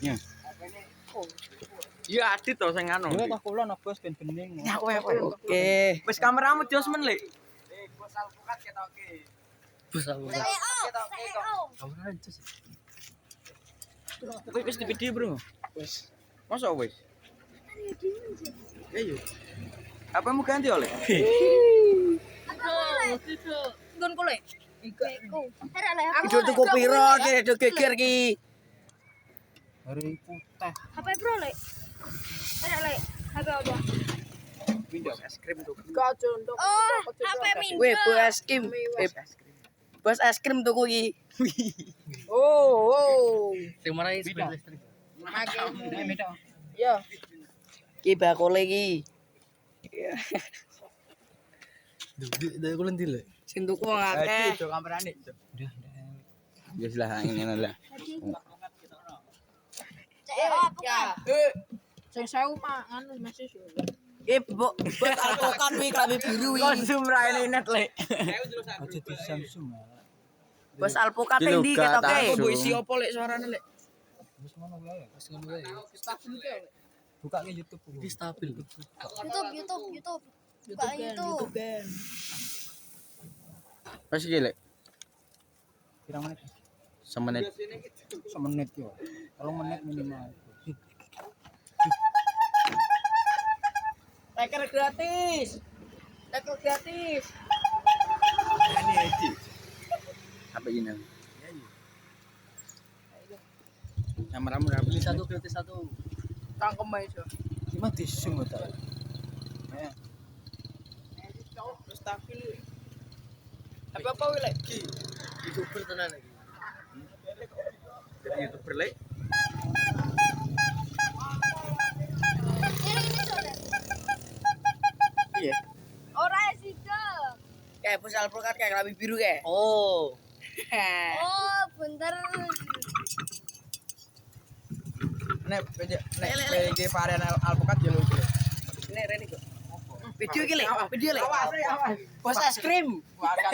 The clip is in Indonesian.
Ya. Iya adit to sing anu. Yo tak kula nek bos ben bening. Ya oke. Wis kameramu jos men lek. Bos alpukat ketoke. Bos alpukat. Kamera jos. Wis di video, Bro. Wis. Masa wis? Ayo. Apa mau ganti oleh? Nggon kule. Aku tuku piro iki do geger iki. Hari putih. HP Bro lek. Lek. HP apa? Windows es krim tuh. Oh, HP Mindo. Weh, bos es krim. Bos es krim tuku iki. Oh. Sing marai sepeda listrik. Ya. Ki bakule iki. Dari kulen ndi lek? Sing tuku akeh. Itu kamerane. Ya lah ngene lah. Ya. Sing sewu mah anu masih yo. Bos alpukat wi klambi biru iki. Konsum raine net lek. Aja di Samsung. Bos alpukat ndi ketoke? Mbok isi opo lek suarane lek? Wis ngono wae. Wis ngono wae. Stabil ke. Buka ke YouTube. Iki stabil. YouTube. Buka YouTube. Wis iki lek. Pirang menit? Semenit. Semenit yo. 3 menit minimal. Teker gratis. Teker gratis. Ini iki. Apa ini? Kameramu rapi. Beli satu gratis satu. Tangkem ae iso. Cuma disung ta. Stabil. Apa wi lagi? YouTuber tenan lagi. Jadi YouTuber lek. Iya. Ora sida. Kayak bos alpukat kayak klambi biru kayak. Oh. Oh, bener. Nek PJ varian alpukat yo lucu. Nek rene kok. Video iki lek, video lek. Bos es krim. Warga